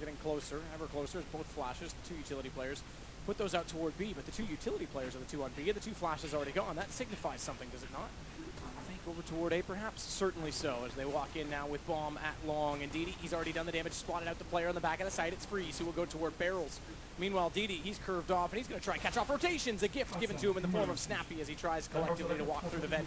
getting closer, ever closer, as both flashes, the two utility players, put those out toward B, but the two utility players are the two on B, and the two flashes already gone. That signifies something, does it not? I think over toward A, perhaps? Certainly so, as they walk in now with Bomb at long, and DD, he's already done the damage, spotted out the player on the back of the site. It's Freeze, who will go toward barrels. Meanwhile, DD, he's curved off, and he's going to try and catch off rotations, a gift given to him in the form of Snappy as he tries collectively to walk through the vent.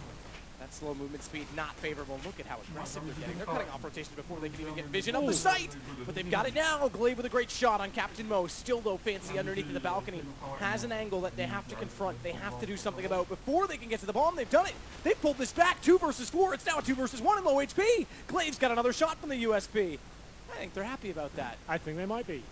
That slow movement speed, not favorable. Look at how aggressive they're getting. They're cutting off rotations before they can even get vision of the site. But they've got it now. Glaive with a great shot on Captain Mo. Still, though, Fancy underneath the balcony has an angle that they have to confront. They have to do something about before they can get to the bomb. They've done it. They've pulled this back. 2 versus 4. It's now a 2 versus 1 in low HP. Glaive's got another shot from the USP. I think they're happy about that. I think they might be.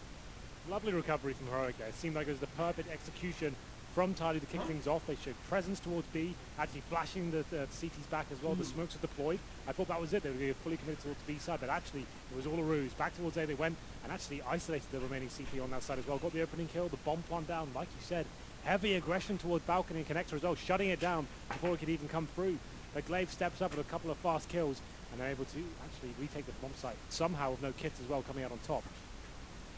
Lovely recovery from Heroic there. It seemed like it was the perfect execution from TyLoo to kick things off. They showed presence towards B, actually flashing the CTs back as well. The smokes are deployed. I thought that was it. They were going to be fully committed towards B side, but actually it was all a ruse. Back towards A they went and actually isolated the remaining CT on that side as well. Got the opening kill, the bomb plant down, like you said. Heavy aggression towards balcony and connector as well, shutting it down before it could even come through. But Glaive steps up with a couple of fast kills and they're able to actually retake the bomb site, somehow with no kits as well coming out on top.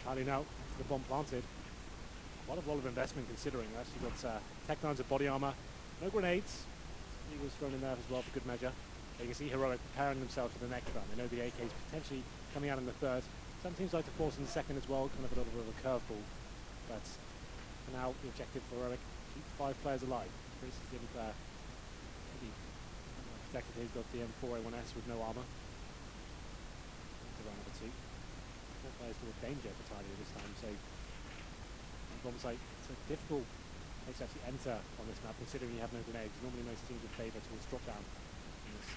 TyLoo now, after the bomb planted. Quite a lot of investment considering. They actually got Tech-9s of body armor, no grenades. He was thrown in there as well for good measure. You can see Heroic preparing themselves for the next round. They know the AK is potentially coming out in the third. Some teams like to force in the second as well, kind of a little bit of a curveball. But for now, the objective for Heroic, keep 5 players alive. Chris didn't really protected. He's got the M4A1S with no armor. To round number 2. 4 players to a danger for TyLoo this time, so bomb site, it's a difficult place to actually enter on this map, considering you have no grenades. Normally most teams would favour towards drop down in this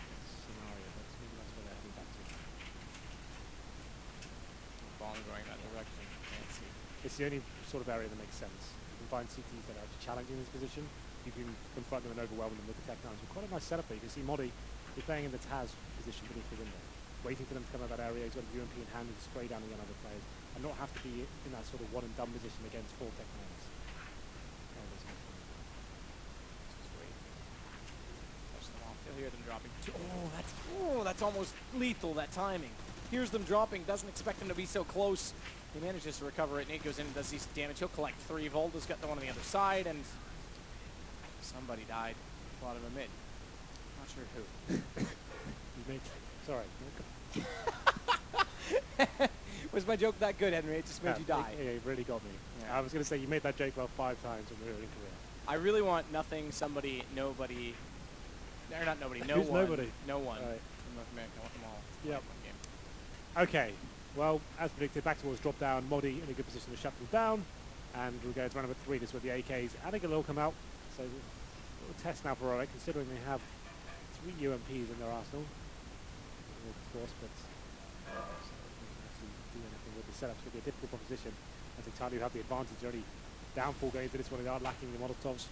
scenario, but maybe that's where they're heading back to. Bomb going that direction. Fancy. It's the only sort of area that makes sense. You can find CTs that are actually challenging this position. You can confront them and overwhelm them with the Tech-9s. Quite a nice setup there. You can see Modi is playing in the Taz position beneath the window, waiting for them to come out of that area. He's got a UMP in hand and spray down the other players, and not have to be in that sort of one and done position against 4 Tech-9s. You'll hear them dropping. Oh, that's almost lethal, that timing. Here's them dropping, doesn't expect them to be so close. He manages to recover it. Nate goes in and does decent damage. He'll collect 3. Volda's got the one on the other side, and somebody died. Bottom of mid. Not sure who. Sorry. Was my joke that good, Henry? It just made you die. Yeah, it really got me. Yeah. I was going to say, you made that joke about 5 times when we were in Korea. I really want nothing, somebody, nobody. Or not nobody, no Who's one. Nobody? No one. Right. From North America. I want them all. Yep. One game. Okay. Well, as predicted, back towards drop down. Modi in a good position to shut them down. And we'll go to round number 3. This is where the AKs and a Galil come out. So a little test now for Heroic, considering they have 3 UMPs in their arsenal. Of course, but actually do anything with the setup. It's going to be a difficult proposition. I think TyLoo have the advantage already. Down 4 going into this one. They are lacking the Molotovs.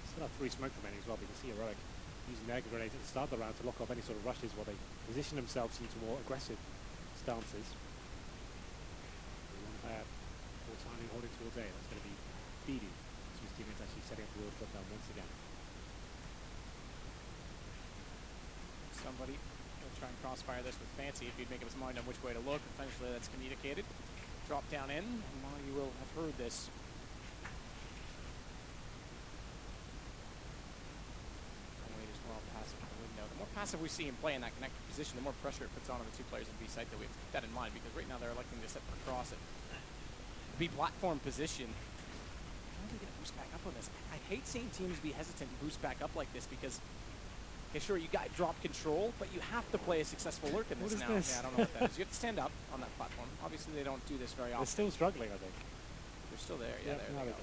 Still have 3 smoke remaining as well. But you can see Heroic using their grenades at the start of the round to lock off any sort of rushes while they position themselves into more aggressive stances. For TyLoo holding towards A, that's going to be BD. So his teammates actually setting up the wheel drop down once again. Somebody will try and crossfire this with Fancy if he'd make up his mind on which way to look. Eventually that's communicated. Drop down in, and now you will have heard this. The more passive we see him play in that connected position, the more pressure it puts on the 2 players in B site. That we have to keep that in mind, because right now they're electing to set across it. B platform position. How are they going to boost back up on this? I hate seeing teams be hesitant and boost back up like this, because, okay, sure, you got drop control, but you have to play a successful lurk in this now. This? Yeah, I don't know what that is. You have to stand up on that platform. Obviously, they don't do this very often. They're still struggling, I think. They're still there. Yeah, there they go.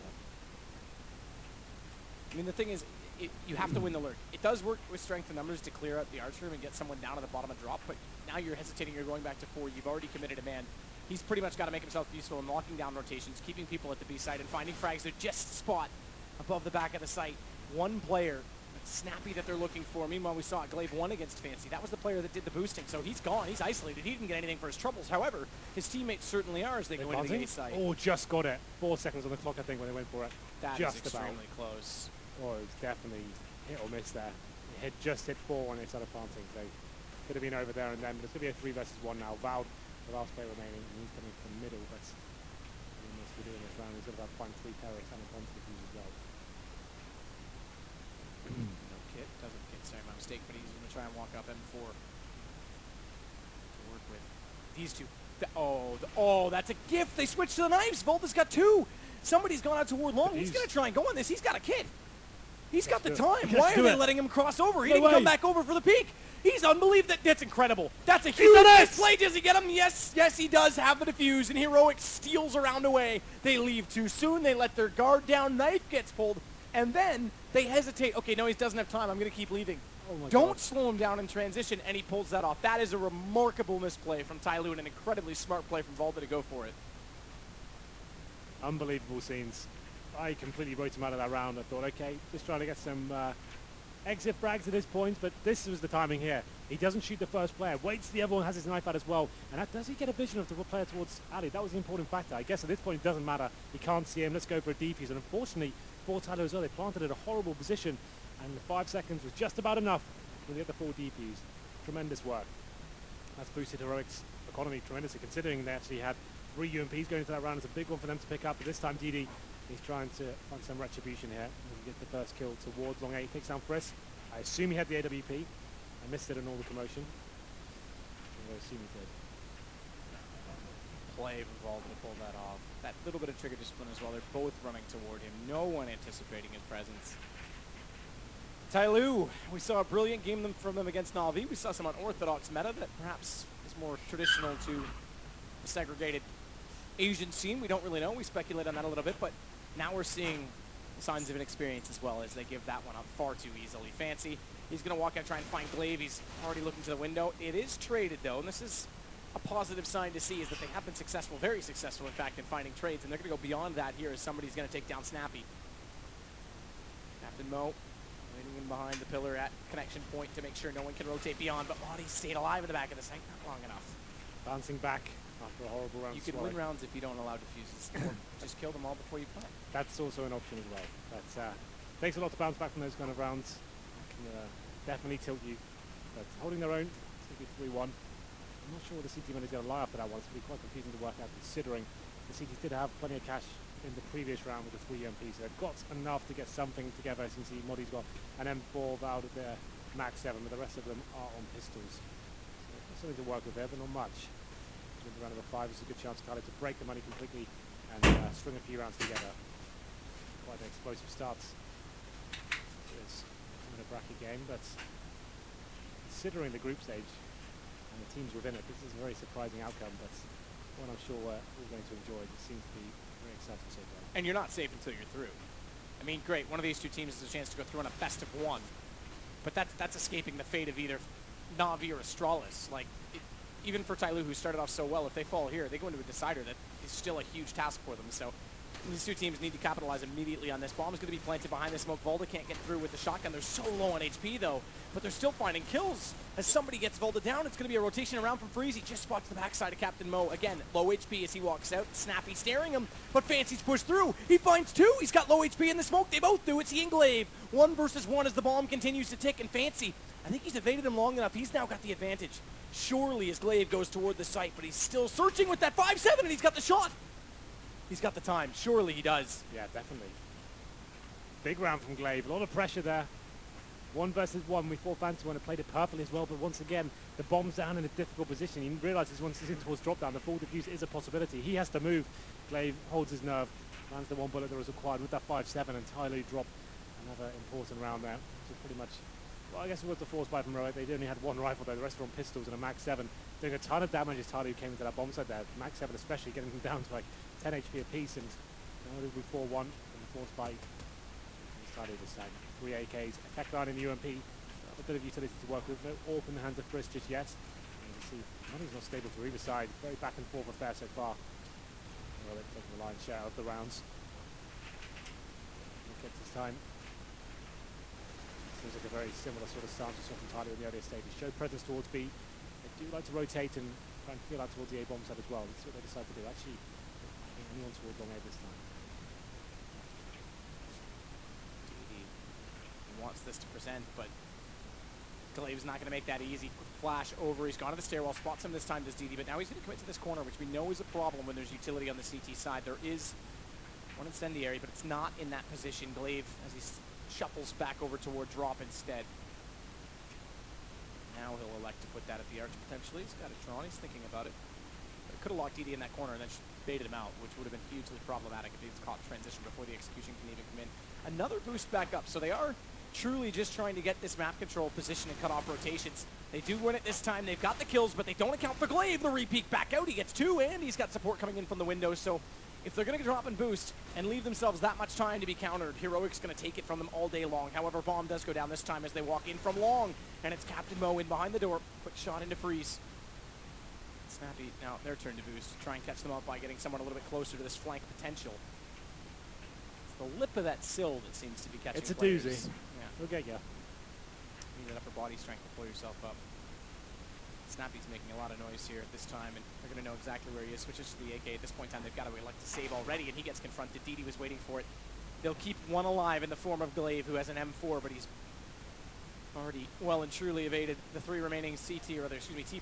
I mean, the thing is, you have to win the lurk. It does work with strength and numbers to clear out the archer room and get someone down at the bottom of drop, but now you're hesitating, you're going back to 4, you've already committed a man. He's pretty much got to make himself useful in locking down rotations, keeping people at the B side, and finding frags that just spot above the back of the site. 1 player, Snappy, that they're looking for. Meanwhile, we saw Glaive 1 against Fancy. That was the player that did the boosting, so he's gone, he's isolated. He didn't get anything for his troubles. However, his teammates certainly are as they go into the A site. Oh, just got it. 4 seconds on the clock, I think, when they went for it. That is extremely close. Oh, it was definitely hit or miss there. It had just hit 4 when they started planting, so could have been over there and then. But it's going to be a 3 versus 1 now. Valve, the last player remaining, and he's coming from middle. find 3 terrorists and a bomb to defuse as well. No kit, doesn't get, sorry, my mistake, but he's going to try and walk up M4 to work with these two. Oh, that's a gift. They switched to the knives. Volta's got 2. Somebody's gone out toward long. He's going to try and go on this. He's got a kit. He's got the time. Why are they letting him cross over? He didn't come back over for the peak. He's unbelievable. That's incredible. That's a huge play. Does he get him? Yes, he does have the defuse, and Heroic steals around away. They leave too soon. They let their guard down. Knife gets pulled, and then they hesitate. Okay, no, he doesn't have time. I'm going to keep leaving. Don't slow him down in transition, and he pulls that off. That is a remarkable misplay from TyLoo and an incredibly smart play from Volta to go for it. Unbelievable scenes. I completely wrote him out of that round. I thought, okay, just trying to get some exit frags at this point, but this was the timing here. He doesn't shoot the first player, waits the other one has his knife out as well, and that, does he get a vision of the player towards Ali? That was the important factor. I guess at this point it doesn't matter. He can't see him. Let's go for a defuse, and unfortunately for TyLoo as well, they planted at a horrible position, and the 5 seconds was just about enough to get the full defuse. Tremendous work. That's boosted Heroic's economy tremendously, considering they actually had 3 UMPs going into that round. It's a big one for them to pick up, but this time DD he's trying to find some retribution here. He get the first kill towards long A. Picks down Frisk. I assume he had the AWP. I missed it in all the commotion. I assume he did. Play involved to pull that off. That little bit of trigger discipline as well. They're both running toward him. No one anticipating his presence. TyLoo, we saw a brilliant game from them against NaVi. We saw some unorthodox meta that perhaps is more traditional to a segregated Asian scene. We don't really know. We speculate on that a little bit, but now we're seeing signs of inexperience as well as they give that one up far too easily. Fancy, he's going to walk out, try and find Glaive. He's already looking to the window. It is traded, though, and this is a positive sign to see, is that they have been successful, very successful, in fact, in finding trades, and they're going to go beyond that here as somebody's going to take down Snappy. Captain Mo waiting in behind the pillar at connection point to make sure no one can rotate beyond, but Lottie stayed alive in the back of the site, not long enough. Bouncing back after a horrible round. You can win rounds if you don't allow defuses. Just kill them all before you play. That's also an option as well. That takes a lot to bounce back from those kind of rounds. Can definitely tilt you. But holding their own, it's going to be 3-1. I'm not sure what the CT money is going to lie after that one. It's going to be quite confusing to work out, considering the CTs did have plenty of cash in the previous round with the 3 UMPs. So they've got enough to get something together. As you can see, Moddy's got an M4 out of their max 7, but the rest of them are on pistols. So something to work with there, but not much. With the round number 5, it's a good chance for TyLoo to break the money completely and string a few rounds together. Quite an explosive start. It's a bracket game, but considering the group stage and the teams within it, this is a very surprising outcome, but one I'm sure we're all going to enjoy. It seems to be very exciting so far. And you're not safe until you're through. I mean, great, one of these two teams has a chance to go through on a best of 1, but that's escaping the fate of either NaVi or Astralis. Like, even for TyLoo, who started off so well, if they fall here, they go into a decider that is still a huge task for them. So these two teams need to capitalize immediately on this. Bomb is going to be planted behind the smoke. Volta can't get through with the shotgun. They're so low on HP, though, but they're still finding kills. As somebody gets Volta down, it's going to be a rotation around from Freeze. He just spots the backside of Captain Mo. Again, low HP as he walks out. Snappy staring him, but Fancy's pushed through. He finds 2. He's got low HP in the smoke. They both do. It's he and Glaive. 1 versus 1 as the bomb continues to tick, and Fancy, I think he's evaded him long enough. He's now got the advantage. Surely as Glaive goes toward the site, but he's still searching with that 5-7, and he's got the shot. He's got the time. Surely he does. Yeah, definitely. Big round from Glaive. A lot of pressure there. 1 versus 1. We thought Fancy would have played it perfectly as well, but once again, the bomb's down in a difficult position. He realizes once he's in towards drop down, the full defuse is a possibility. He has to move. Glaive holds his nerve, lands the 1 bullet that was required with that 5-7, and TyLoo drop another important round there. So pretty much, well, I guess it was the force buy from Heroic. They only had 1 rifle though. The rest were on pistols and a max 7. Doing a ton of damage as TyLoo came into that bomb site there. Max 7 especially, getting them down to like 10 HP apiece, and it'll be 4-1 from the force buy. TyLoo this time. 3 AKs, effect line in the UMP. A bit of utility to work with. No AWP in the hands of Frisk just yet. And you see, money's not stable for either side. Very back and forth affair so far. Heroic taking the lion's share of the rounds. Gets his time. Seems like a very similar sort of stance we saw from TyLoo in the earlier stages. Show presence towards B. They do like to rotate and try and feel out towards the A bomb side as well. Let's see what they decide to do. Actually, I think anyone towards long A this time. He wants this to present, but Glaive's not going to make that easy. Quick flash over. He's gone to the stairwell. Spots him this time, does DD, but now he's going to commit to this corner, which we know is a problem when there's utility on the CT side. There is One incendiary, but it's not in that position. Glaive, as he shuffles back over toward drop instead. Now he'll elect to put that at the arch potentially. He's got it drawn. He's thinking about it. But could have locked ED in that corner and then baited him out, which would have been hugely problematic if he's caught transition before the execution can even come in. Another boost back up. So they are truly just trying to get this map control position and cut off rotations. They do win it this time. They've got the kills, but they don't account for Glaive. The re-peek back out. He gets 2, and he's got support coming in from the window. So if they're going to drop and boost and leave themselves that much time to be countered, Heroic's going to take it from them all day long. However, bomb does go down this time as they walk in from long, and it's Captain Mo in behind the door. Quick shot into freeze. Snappy, now their turn to boost. Try and catch them up by getting someone a little bit closer to this flank potential. It's the lip of that sill that seems to be catching It's a players. doozy. Yeah. We'll get ya. You need that upper body strength to pull yourself up. Snappy's making a lot of noise here at this time, and they're going to know exactly where he is. Switches to the AK at this point in time. They've got to elect to save already, and he gets confronted. DD was waiting for it. They'll keep one alive in the form of Glaive, who has an M4, but he's already well and truly evaded the 3 remaining T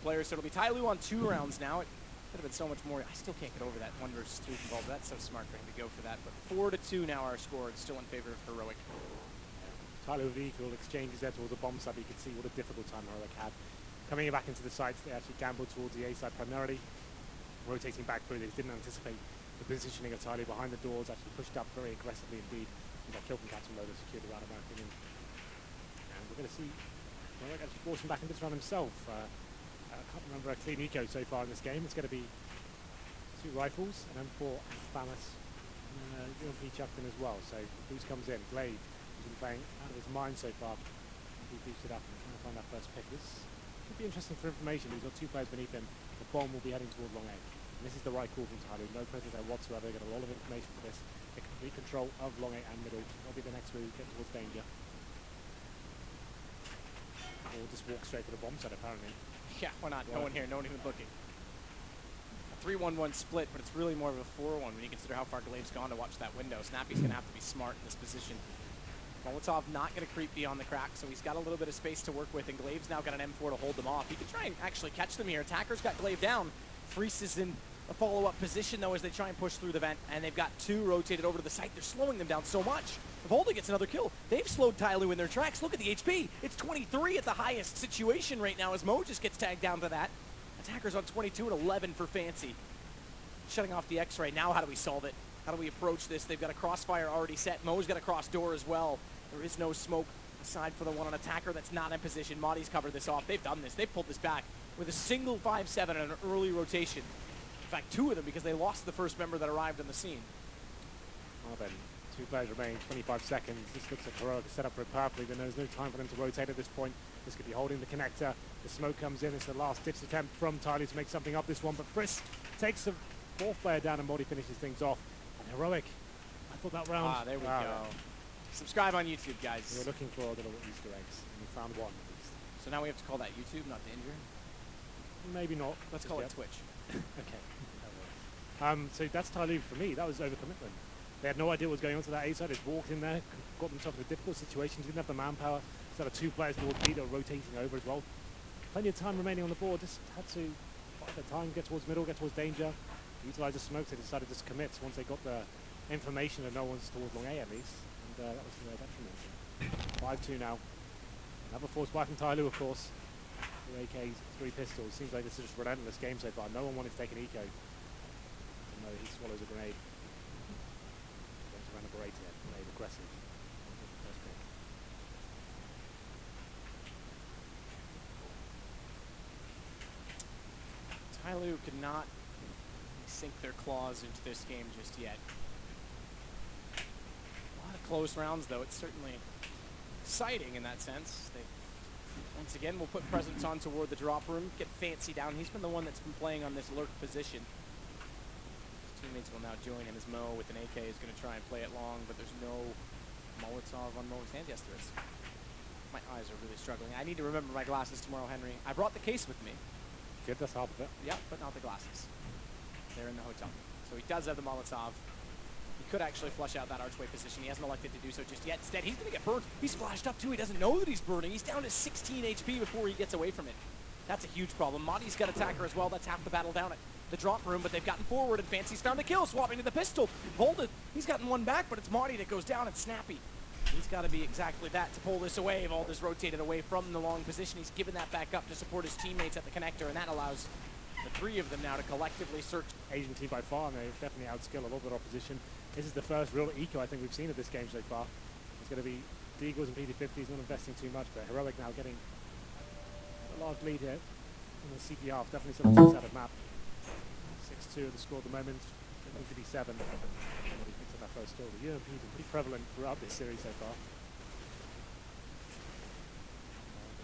players. So it'll be TyLoo on 2 rounds now. It could have been so much more. I still can't get over that 1 versus 3 involved. That's so smart for him to go for that. But 4-2 now our score. It's still in favor of Heroic. TyLoo with equal exchanges there towards the bomb side. You can see what a difficult time Heroic had. Coming back into the sites, they actually gambled towards the A side primarily. Rotating back through, they didn't anticipate the positioning of TyLoo behind the doors, actually pushed up very aggressively indeed. He got killed from Captain Mo, secured the round, in my opinion. And we're going to see Heroic actually forcing back into this round himself. I can't remember a clean eco so far in this game. It's going to be 2 rifles, and M4 and Thamus, and UMP chucked in as well. So boost comes in. Glaive, who's been playing out of his mind so far. He boosted up and trying to find that first pick. This could be interesting for information. He's got 2 players beneath him. The bomb will be heading toward long A. And this is the right call from TyLoo. No presence there whatsoever. They get a lot of information for this. They can complete control of long A and middle. That'll be the next move, get towards danger. Or just walk straight to the bomb side, apparently. Yeah, why not? No one here, no one even looking. A 3-1-1 split, but it's really more of a 4-1 when you consider how far Glaive's gone to watch that window. Snappy's going to have to be smart in this position. Molotov not going to creep beyond the crack, so he's got a little bit of space to work with, and Glaive's now got an M4 to hold them off. He could try and actually catch them here. Attacker's got Glaive down. Freese is in a follow-up position, though, as they try and push through the vent, and they've got 2 rotated over to the site. They're slowing them down so much. If Holden gets another kill, they've slowed TyLoo in their tracks. Look at the HP. It's 23 at the highest situation right now as Mo just gets tagged down to that. Attacker's on 22 and 11 for Fancy. Shutting off the X-ray. Now how do we solve it? How do we approach this? They've got a crossfire already set. Mo's got a cross door as well. There is no smoke aside for the one on Attacker that's not in position. Madi's covered this off. They've done this. They've pulled this back with a single 5-7 and an early rotation. In fact, 2 of them because they lost the first member that arrived on the scene. Well then, 2 players remaining, 25 seconds. This looks like Heroic is set up for it perfectly, but there's no time for them to rotate at this point. This could be holding the connector. The smoke comes in. It's the last-ditch attempt from TyLoo to make something of this one, but Frisk takes the 4th player down and Modi finishes things off. And Heroic, I thought that round... Ah, there we go. Subscribe on YouTube, guys. We were looking for little Easter eggs, and we found one at least. So now we have to call that YouTube, not Danger? Maybe not. Let's call it Twitch. Okay. So that's TyLoo for me. That was overcommitment. They had no idea what was going on to that A side. They walked in there, got themselves in a difficult situation, didn't have the manpower. So had 2 players towards B that were rotating over as well. Plenty of time remaining on the board. Just had to fight their time, get towards middle, get towards danger. Utilize the smokes. They decided to commit once they got the information that no one's towards long A at least. And that was to their detriment. 5-2 now. Another force buy from TyLoo, of course. 2 AKs, 3 pistols. Seems like this is just a relentless game so far. No one wanted to take an eco. No, he swallows a grenade. Goes around a grenade here. Grenade aggressive. First pick. TyLoo could not sink their claws into this game just yet. A lot of close rounds, though. It's certainly exciting in that sense. They once again will put presence on toward the drop room, get Fancy down. He's been the one that's been playing on this lurk position. His teammates will now join him as Mo with an AK is going to try and play it long, but there's no Molotov on Mo's hand. Yes, there is. My eyes are really struggling. I need to remember my glasses tomorrow, Henry. I brought the case with me. Good, that's half of it. Yeah, but not the glasses. They're in the hotel. So he does have the Molotov. He could actually flush out that archway position. He hasn't elected to do so just yet. Instead, he's going to get burnt. He's flashed up too. He doesn't know that he's burning. He's down to 16 HP before he gets away from it. That's a huge problem. Madi's got Attacker as well. That's half the battle down at the drop room, but they've gotten forward, and Fancy's found the kill, swapping to the pistol. Volda, he's gotten one back, but it's Marty that goes down, and Snappy. He's got to be exactly that to pull this away. Volda's rotated away from the long position. He's given that back up to support his teammates at the connector, and that allows the three of them now to collectively search. Asian team by far, and they definitely outskill a lot of their opposition. This is the first real eco I think we've seen of this game so far. It's going to be Deagles and PD50s, not investing too much, but Heroic now getting a large lead here in the CT half. Definitely something to set of map. 6-2 at the score at the moment. It needs to be 7. He picks up that first kill. The UMP has been pretty prevalent throughout this series so far.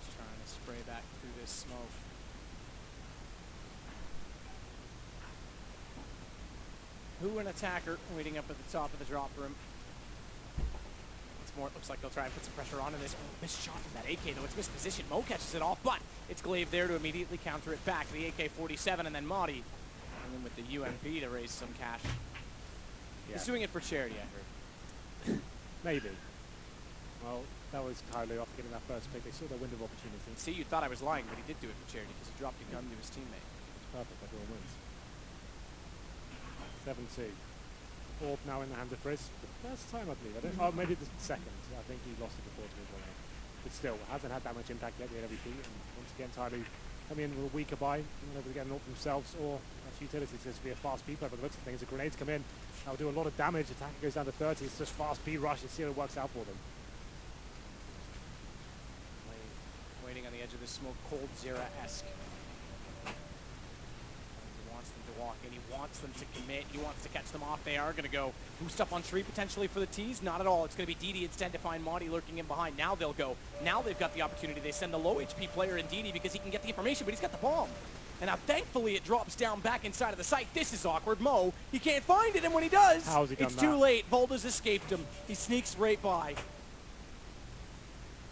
Just trying to spray back through this smoke. Who an attacker waiting up at the top of the drop room. Once more, it looks like they'll try and put some pressure onto this. Oh, missed shot from that AK, though. It's mispositioned. Mo catches it off, but it's Glaive there to immediately counter it back. The AK-47 and then Madi. And then with the UMP to raise some cash. Yeah. He's doing it for charity, I heard. Maybe. Well, that was TyLoo after getting that first pick. They saw their window of opportunity. See, you thought I was lying, but he did do it for charity because he dropped a gun to his teammate. It's perfect. Everyone wins. 7-2. Orb now in the hand of Frizz. The first time, I believe. Oh, maybe the second. I think he lost it before to his one. But still, hasn't had that much impact yet with MVP. And once again, TyLoo coming in with a weaker buy, being able to get an ult themselves, or that's utility to be a fast B play. But the looks of things, the grenades come in. That'll do a lot of damage. Attack goes down to 30. It's just fast B rush. You see it works out for them. Waiting on the edge of this smoke, cold Zera-esque. To walk in. He wants them to commit. He wants to catch them off. They are going to go boost up on tree potentially for the tease. Not at all. It's going to be DD instead to find Monty lurking in behind. Now they'll go. Now they've got the opportunity. They send the low HP player in DD because he can get the information, but he's got the bomb. And now thankfully it drops down back inside of the site. This is awkward. Mo, he can't find it, and when he does, how's he done it's that? too late. Volda's escaped him. He sneaks right by.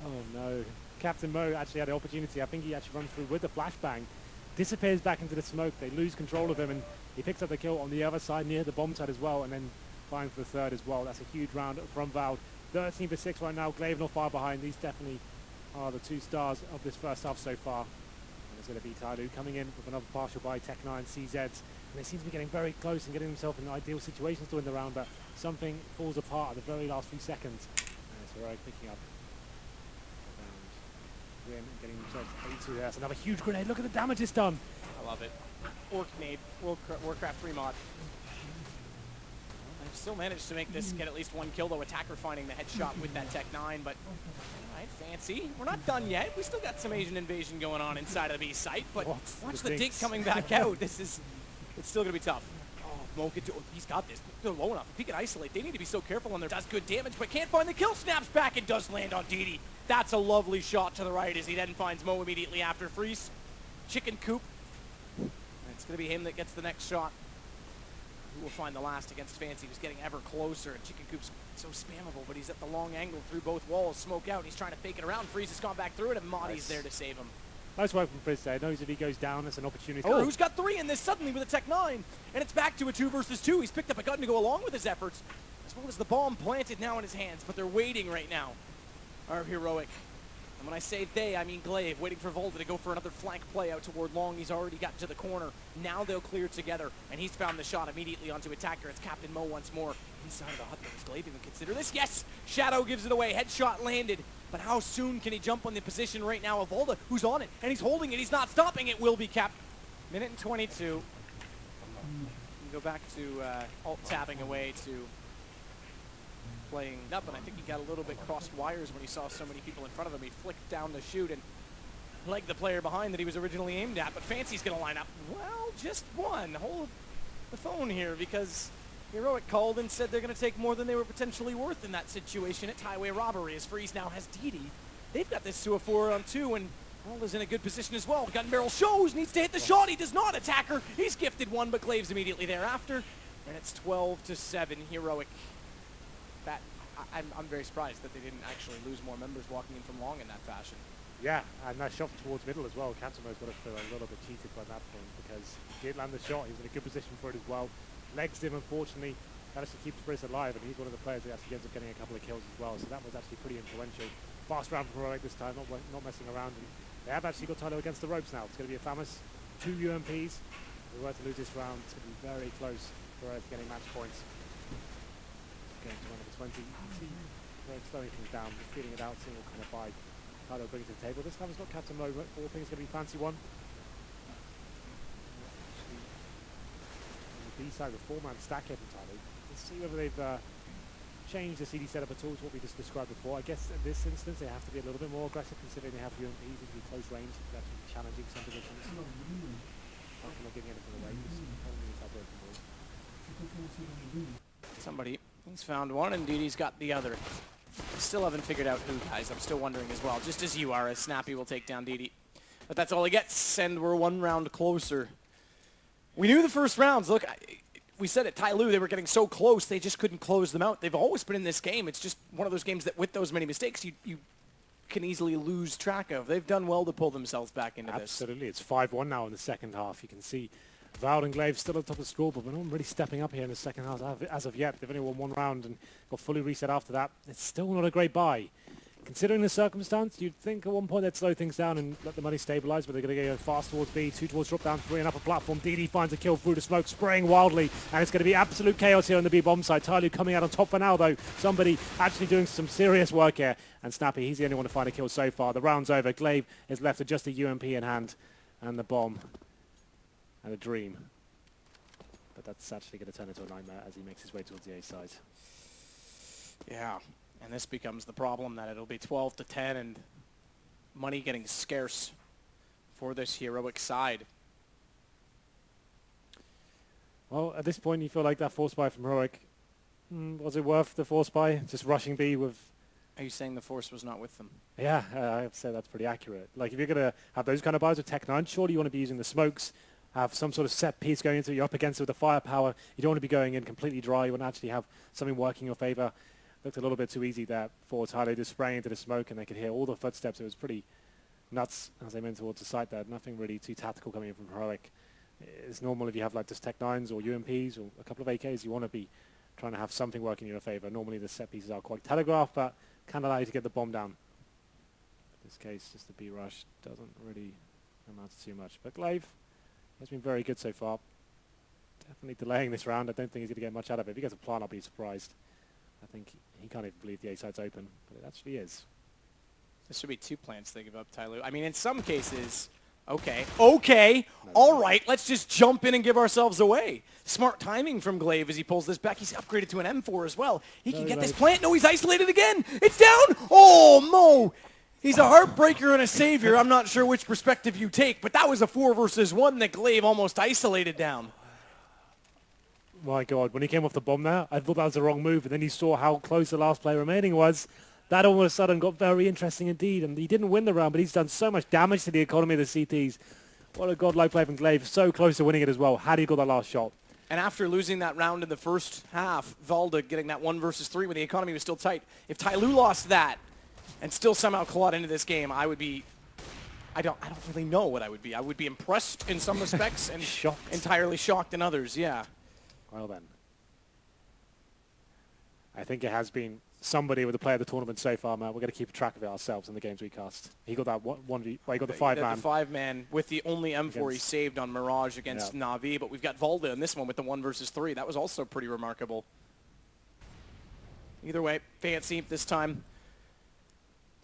Oh no. Captain Mo actually had the opportunity. I think he actually runs through with the flashbang. Disappears back into the smoke. They lose control of him, and he picks up the kill on the other side near the bomb site as well, and then finds the third as well. That's a huge round from Val. 13 for 6 right now. Glaive not far behind. These definitely are the 2 stars of this first half so far. And it's going to be TyLoo coming in with another partial by Tech9, CZs. And they seem to be getting very close and getting themselves in ideal situations to win the round, but something falls apart at the very last few seconds. And it's Heroic picking up win, getting themselves 82 there. That's another huge grenade. Look at the damage it's done. I love it. Orc-nade, Warcraft 3 mod. They've still managed to make this get at least 1 kill, though. Attacker finding the headshot with that Tech9, but alright, Fancy. We're not done yet. We still got some Asian invasion going on inside of the B site, but watch the dink coming back out. It's still going to be tough. Oh, Mo could do, he's got this. They're low enough. If he can isolate, they need to be so careful on their. Does good damage, but can't find the kill. Snaps back and does land on DD. That's a lovely shot to the right as he then finds Mo immediately after. Freeze. Chicken coop. And it's going to be him that gets the next shot. Who will find the last against Fancy, who's getting ever closer. And Chicken Coop's so spammable, but he's at the long angle through both walls. Smoke out. He's trying to fake it around. Freeze has gone back through it, and Madi's there to save him. Nice work from Frizz there. Knows if he goes down, it's an opportunity. Oh, who's got 3 in this suddenly with a Tech9? And it's back to a 2 versus 2. He's picked up a gun to go along with his efforts, as well as the bomb planted now in his hands, but they're waiting right now. Our Heroic. And when I say they, I mean Glaive, waiting for Volda to go for another flank play out toward long. He's already gotten to the corner. Now they'll clear together, and he's found the shot immediately onto Attacker. It's Captain Mo once more. Inside of the hut, does Glaive even consider this? Yes! Shadow gives it away. Headshot landed. But how soon can he jump on the position right now of Volda, who's on it, and he's holding it. He's not stopping. It will be capped. Minute and 22. You can go back to alt-tabbing away to playing up, and I think he got a little bit crossed wires when he saw so many people in front of him. He flicked down the shoot and legged the player behind that he was originally aimed at, but Fancy's going to line up. Well, just one. Hold the phone here, because Heroic called and said they're going to take more than they were potentially worth in that situation at Highway Robbery, as Freeze now has DD. They've got this to a 4-on-2, and Volda's in a good position as well. Gun barrel shows, needs to hit the shot. He does not. Attacker, he's gifted one, but Glaive's immediately thereafter, and it's 12-7 Heroic. That I'm very surprised that they didn't actually lose more members walking in from long in that fashion. Yeah, and that shot towards middle as well. Captamo's got to feel a little bit cheated by that point, because he did land the shot. He was in a good position for it as well. Legs him, unfortunately. That actually keeps Frizz alive, and he's one of the players that actually ends up getting a couple of kills as well. So that was actually pretty influential. Fast round from Heroic this time, not messing around. And they have actually got TyLoo against the ropes now. It's going to be a famous 2 UMPs. If we were to lose this round, it's going to be very close for getting match points. Going to round number 20. You see very slowing things down, just feeling it out, seeing what kind of by TyLoo bring to the table. This time it's not Captain Moment. All things going to be a fancy one. On the B side, the 4-man stack here from TyLoo. Let's see whether they've changed the CD setup at all to what we just described before. I guess in this instance they have to be a little bit more aggressive considering they have UMPs into be close range. It could actually be challenging some positions. I'm not giving anything away. Somebody, he's found one, and DD's got the other. Still haven't figured out who, guys. I'm still wondering as well, just as you are, as Snappy will take down DD. But that's all he gets, and we're one round closer. We knew the first rounds. Look, we said at TyLoo they were getting so close, they just couldn't close them out. They've always been in this game. It's just one of those games that with those many mistakes, you can easily lose track of. They've done well to pull themselves back into this. Absolutely. It's 5-1 now in the second half. You can see Vald and Glaive still at the top of the scoreboard, but no one really stepping up here in the second half as of yet. They've only won one round and got fully reset after that. It's still not a great buy. Considering the circumstance, you'd think at one point they'd slow things down and let the money stabilize, but they're going to go fast towards B, 2 towards drop down, 3 and upper platform. DD finds a kill through the smoke, spraying wildly, and it's going to be absolute chaos here on the B bomb side. TyLoo coming out on top for now, though. Somebody actually doing some serious work here, and Snappy, he's the only one to find a kill so far. The round's over. Glaive is left with just a UMP in hand, and the bomb, and a dream. But that's actually going to turn into a nightmare as he makes his way towards the A side. Yeah. And this becomes the problem, that it'll be 12-10 and money getting scarce for this heroic side. Well, at this point, you feel like that force buy from Heroic, was it worth the force buy? Just rushing B with... Are you saying the force was not with them? Yeah, I'd say that's pretty accurate. Like, if you're going to have those kind of buys with Tech-9, surely you want to be using the smokes, have some sort of set piece going into it, you're up against it with the firepower. You don't want to be going in completely dry. You want to actually have something working in your favor. Looked a little bit too easy there for TyLoo to spray into the smoke, and they could hear all the footsteps. It was pretty nuts as they went towards the site there. Nothing really too tactical coming in from Heroic. It's normal if you have like just Tech-9s or UMPs or a couple of AKs, you want to be trying to have something working in your favor. Normally the set pieces are quite telegraphed, but can allow you to get the bomb down. In this case, just the B rush doesn't really amount to too much. But Glaive has been very good so far. Definitely delaying this round. I don't think he's going to get much out of it. If he gets a plant, I'll be surprised. I think he can't even believe the A side's open, but it actually is. There should be 2 plants they give up, TyLoo. I mean, in some cases, okay, all right, let's just jump in and give ourselves away. Smart timing from Glaive as he pulls this back. He's upgraded to an M4 as well. He can get this plant. No, he's isolated again. It's down. Oh, no. He's a heartbreaker and a savior. I'm not sure which perspective you take, but that was a 4 versus 1 that Glaive almost isolated down. My God, when he came off the bomb there, I thought that was the wrong move, but then you saw how close the last player remaining was. That all of a sudden got very interesting indeed, and he didn't win the round, but he's done so much damage to the economy of the CTs. What a godlike play from Glaive, so close to winning it as well, had he got that last shot. And after losing that round in the first half, vENdetta getting that 1 versus 3 when the economy was still tight, if TyLoo lost that and still somehow clawed into this game, I would be... I don't really know what I would be. I would be impressed in some respects and shocked. Entirely shocked in others, yeah. Well then, I think it has been somebody with the player of the tournament so far, man. We're going to keep track of it ourselves in the games we cast. He got that he got the 5-man. The 5-man with the only M4 he saved on Mirage against NaVi, but we've got vENdetta in this one with the 1 versus 3. That was also pretty remarkable. Either way, fancy this time.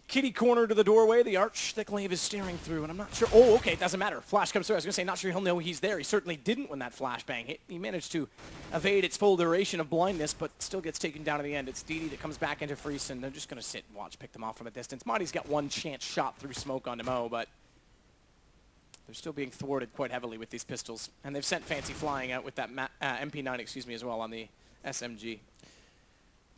Kitty corner to the doorway, the arch that Glaive is staring through, and I'm not sure... Oh, okay, it doesn't matter. Flash comes through. I was going to say, not sure he'll know he's there. He certainly didn't when that flashbang hit. He managed to evade its full duration of blindness, but still gets taken down in the end. It's DD that comes back into Freeze, and they're just going to sit and watch, pick them off from a distance. Madi's got one chance shot through smoke onto Mo, but they're still being thwarted quite heavily with these pistols. And they've sent Fancy flying out with that MP9, as well, on the SMG.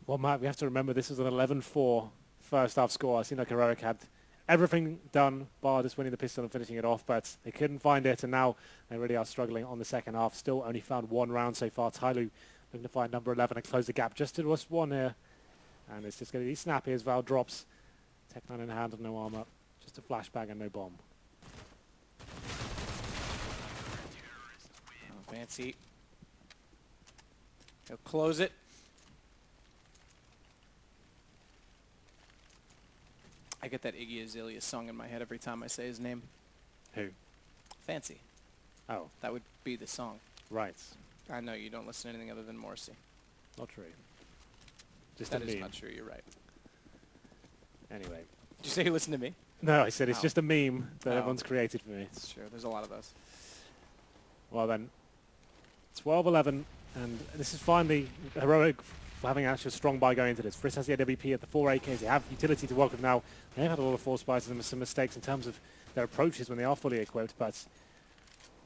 Well, Matt, we have to remember this is an 11-4 first half score. I seem like Heroic had everything done bar just winning the pistol and finishing it off, but they couldn't find it, and now they really are struggling on the second half. Still only found 1 round so far. TyLoo looking to find number 11 and close the gap just to just 1 here, and it's just going to be snappy as Val drops. Tech-9 in hand and no armor, just a flashbang and no bomb. Oh, Fancy. He'll close it. I get that Iggy Azalea song in my head every time I say his name. Who? Fancy. Oh, That would be the song. right. I know you don't listen to anything other than Morrissey. Not true. Just That a is meme. not true, you're right. Anyway. Did you say you listen to me? No, I said it's Oh. just a meme that Oh. everyone's created for me. It's true, there's a lot of those. Well then, 12-11, and this is finally Heroic having actually a strong buy going into this. Fritz has the AWP at the 4 AKs. They have utility to work with now. They've had a lot of force buys and some mistakes in terms of their approaches when they are fully equipped, but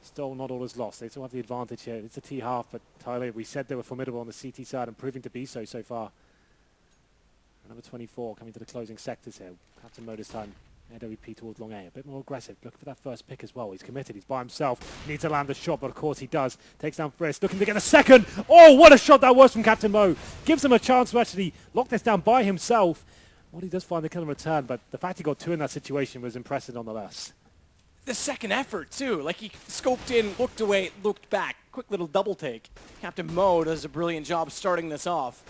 still not all is lost. They still have the advantage here. It's a T half, but TyLoo, we said they were formidable on the CT side and proving to be so far. Number 24 coming to the closing sectors here. Captain Mode this time. AWP towards long A. A bit more aggressive. Looking for that first pick as well. He's committed. He's by himself. Needs to land the shot, but of course he does. Takes down Frisk. Looking to get a second. Oh, what a shot that was from Captain Mo. Gives him a chance to actually lock this down by himself. Well, he does find the kill in return, but the fact he got 2 in that situation was impressive nonetheless. The second effort, too. Like, he scoped in, looked away, looked back. Quick little double take. Captain Mo does a brilliant job starting this off.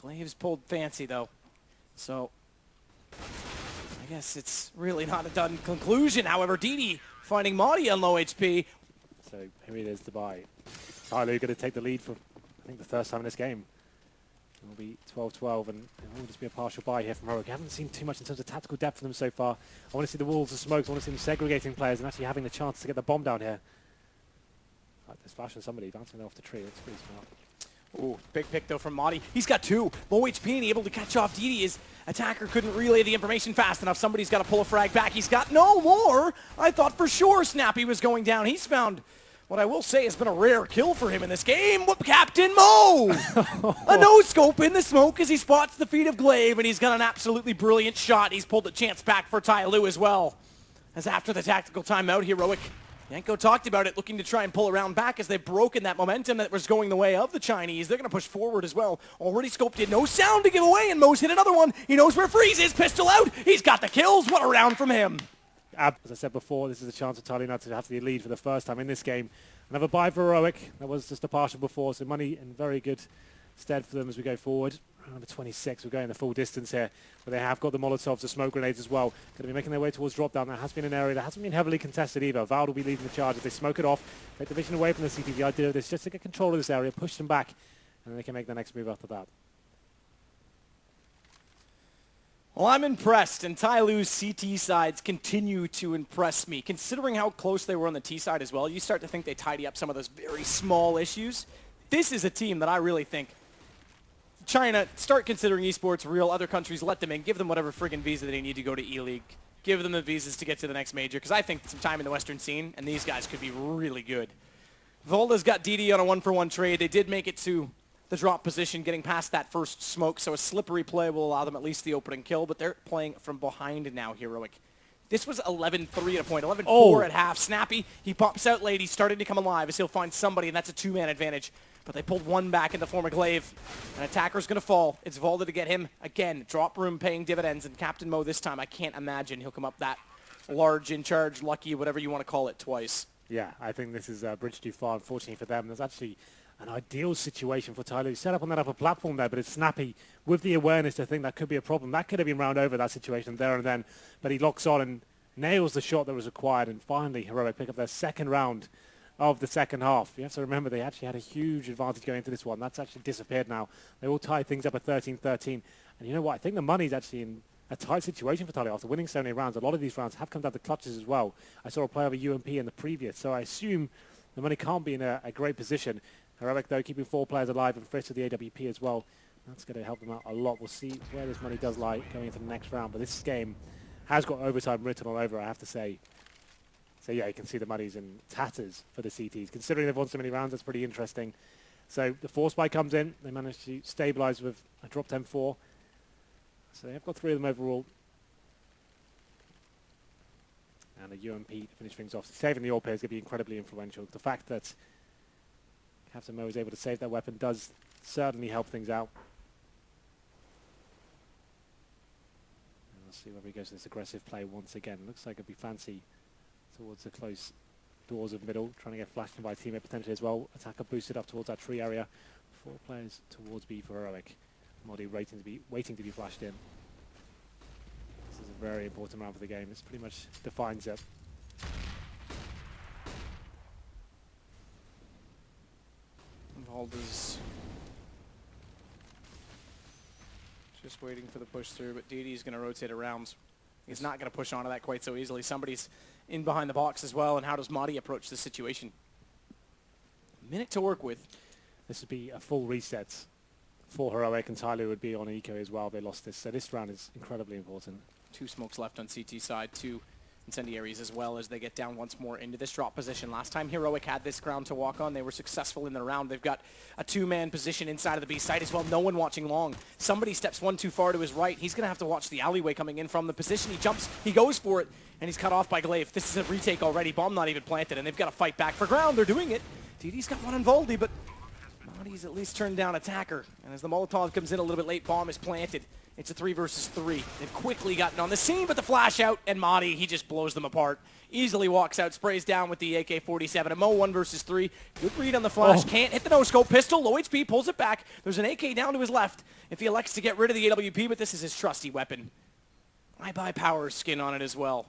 Glaive's pulled fancy, though. So, I guess it's really not a done conclusion. However, DD finding Maudie on low HP. So here it is, the buy. TyLoo going to take the lead for, I think, the first time in this game. It will be 12-12, and it will just be a partial buy here from Heroic. I haven't seen too much in terms of tactical depth from them so far. I want to see the walls of smokes. I want to see them segregating players and actually having the chance to get the bomb down here. Like this flash on somebody bouncing off the tree. That's pretty smart. Ooh, big pick, though, from Maudie. He's got 2. Low HP and able to catch off DD. His attacker couldn't relay the information fast enough. Somebody's got to pull a frag back. He's got no more. I thought for sure Snappy was going down. He's found what I will say has been a rare kill for him in this game. Whoop, Captain Mo! A no-scope in the smoke as he spots the feet of Glaive, and he's got an absolutely brilliant shot. He's pulled a chance back for TyLoo as well. As after the tactical timeout, Heroic, Janko talked about it, looking to try and pull around back as they've broken that momentum that was going the way of the Chinese. They're going to push forward as well. Already scoped in, no sound to give away, and Mo's hit another one. He knows where Freeze is, pistol out. He's got the kills. What a round from him. As I said before, this is a chance for TyLoo now to have the lead for the first time in this game. Another buy for Heroic. That was just a partial before, so money in very good stead for them as we go forward. Number 26, we're going the full distance here, but they have got the Molotovs, the smoke grenades as well. Going to be making their way towards drop down. That has been an area that hasn't been heavily contested either. Vald will be leading the charge as they smoke it off, take the vision away from the CT. The idea of this is just to get control of this area, push them back, and then they can make the next move after that. Well, I'm impressed, and TyLoo's CT sides continue to impress me. Considering how close they were on the T side as well, you start to think they tidy up some of those very small issues. This is a team that I really think China, start considering esports real. Other countries, let them in. Give them whatever friggin' visa they need to go to E-League. Give them the visas to get to the next major, because I think some time in the Western scene, and these guys could be really good. Volda's got DD on a 1-for-1 trade. They did make it to the drop position, getting past that first smoke, so a slippery play will allow them at least the opening kill, but they're playing from behind now, Heroic. This was 11-3 at a point, 11-4 at half. Snappy, he pops out late. He's starting to come alive as he'll find somebody, and that's a 2-man advantage. But they pulled one back in the form of Glaive. An attacker's going to fall. It's Volda to get him. Again, drop room paying dividends, and Captain Mo this time, I can't imagine he'll come up that large, in charge, lucky, whatever you want to call it, twice. Yeah, I think this is a bridge too far, unfortunately for them. There's actually an ideal situation for TyLoo. Set up on that upper platform there, but it's Snappy with the awareness to think that could be a problem. That could have been round over that situation there and then, but he locks on and nails the shot that was required, and finally Heroic pick up their second round of the second half. You have to remember they actually had a huge advantage going into this one. That's actually disappeared now. They all tie things up at 13-13. And you know what? I think the money's actually in a tight situation for TyLoo after winning so many rounds. A lot of these rounds have come down to clutches as well. I saw a play over UMP in the previous, so I assume the money can't be in a great position. Heroic, though, keeping 4 players alive and Fritz with the AWP as well. That's going to help them out a lot. We'll see where this money does lie going into the next round. But this game has got overtime written all over, I have to say. So yeah, you can see the money's in tatters for the CTs. Considering they've won so many rounds, that's pretty interesting. So the force buy comes in. They manage to stabilize with a drop 10-4. So they've got 3 of them overall. And a UMP to finish things off. Saving the AWP is going to be incredibly influential. The fact that Captain Mo is able to save that weapon does certainly help things out. And we'll see whether he goes to this aggressive play once again. Looks like it'll be fancy towards the close doors of middle, trying to get flashed in by a teammate potentially as well. Attacker boosted up towards that tree area. 4 players towards B for Heroic. Modi waiting to be flashed in. This is a very important round for the game. This pretty much defines it. Valda's just waiting for the push through, but DD's going to rotate around. He's not going to push onto that quite so easily. Somebody's in behind the box as well, and how does Madi approach this situation? Minute to work with. This would be a full reset for Heroic, and TyLoo would be on eco as well. They lost this, so this round is incredibly important. 2 smokes left on CT side, 2 incendiaries as well as they get down once more into this drop position. Last time Heroic had this ground to walk on, they were successful in the round. They've got a 2-man position inside of the B site as well. No one watching long. Somebody steps one too far to his right. He's going to have to watch the alleyway coming in from the position. He jumps, he goes for it, and he's cut off by Glaive. This is a retake already. Bomb not even planted, and they've got to fight back for ground. They're doing it. DD's got one on Valdi, but Madi's at least turned down attacker. And as the Molotov comes in a little bit late, bomb is planted. It's a 3 versus 3. They've quickly gotten on the scene, but the flash out, and Madi, he just blows them apart. Easily walks out, sprays down with the AK-47. A Mo 1 versus 3. Good read on the flash. Can't hit the no-scope. Pistol, low HP, pulls it back. There's an AK down to his left if he elects to get rid of the AWP, but this is his trusty weapon. I buy power skin on it as well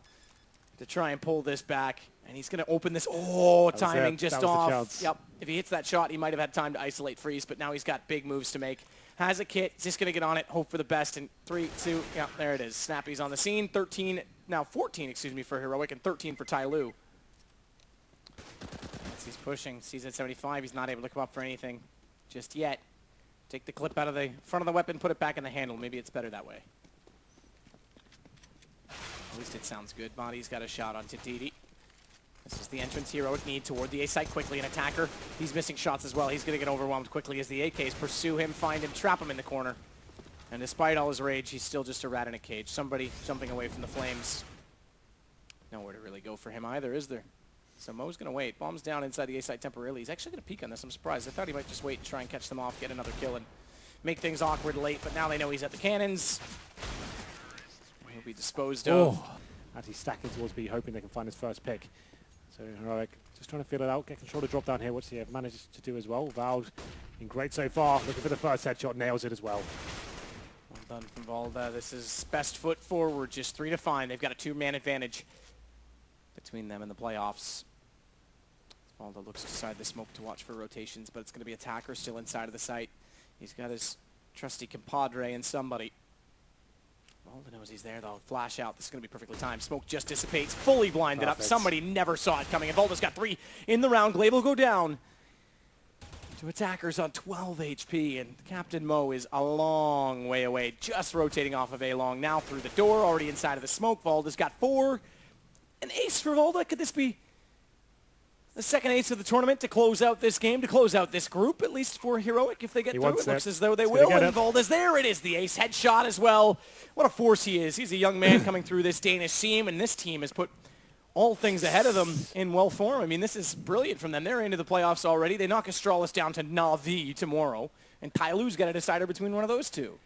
to try and pull this back. And he's going to open this. Oh, timing just off. Yep. If he hits that shot, he might have had time to isolate freeze, but now he's got big moves to make. Has a kit. He's just going to get on it, hope for the best. And 3, 2, yeah, there it is. Snappy's on the scene. 13, now 14, excuse me, for Heroic, and 13 for TyLoo. He's pushing. Sees at 75. He's not able to come up for anything just yet. Take the clip out of the front of the weapon, put it back in the handle. Maybe it's better that way. At least it sounds good. Madi's got a shot onto DD. This is the entrance Heroic need toward the A site quickly. An attacker, he's missing shots as well. He's going to get overwhelmed quickly as the AKs pursue him, find him, trap him in the corner. And despite all his rage, he's still just a rat in a cage. Somebody jumping away from the flames. Nowhere to really go for him either, is there? So Mo's going to wait. Bomb's down inside the A site temporarily. He's actually going to peek on this. I'm surprised. I thought he might just wait and try and catch them off, get another kill, and make things awkward late. But now they know he's at the cannons. He'll be disposed of. As he's stacking towards B, hoping they can find his first pick. So Heroic just trying to feel it out, get control to drop down here, which he manages to do as well. Valve been great so far, looking for the first headshot, nails it as well. Well done from Valda. This is best foot forward, just 3 to find. They've got a 2-man advantage between them and the playoffs. Valda looks inside the smoke to watch for rotations, but it's going to be attacker still inside of the site. He's got his trusty compadre and somebody. Valda knows he's there, though. Flash out. This is going to be perfectly timed. Smoke just dissipates. Fully blinded up. Somebody never saw it coming. And Valda's got 3 in the round. Glaive will go down to attackers on 12 HP. And Captain Mo is a long way away. Just rotating off of A-Long. Now through the door. Already inside of the smoke. Valda's got 4. An ace for Valda. Could this be the second ace of the tournament to close out this game, to close out this group, at least for Heroic if they get through? It looks as though they will. And Valda's there. It is the ace headshot as well. What a force he is. He's a young man coming through this Danish team, and this team has put all things ahead of them in well form. I mean, this is brilliant from them. They're into the playoffs already. They knock Astralis down to NaVi tomorrow, and TyLoo's got a decider between one of those two.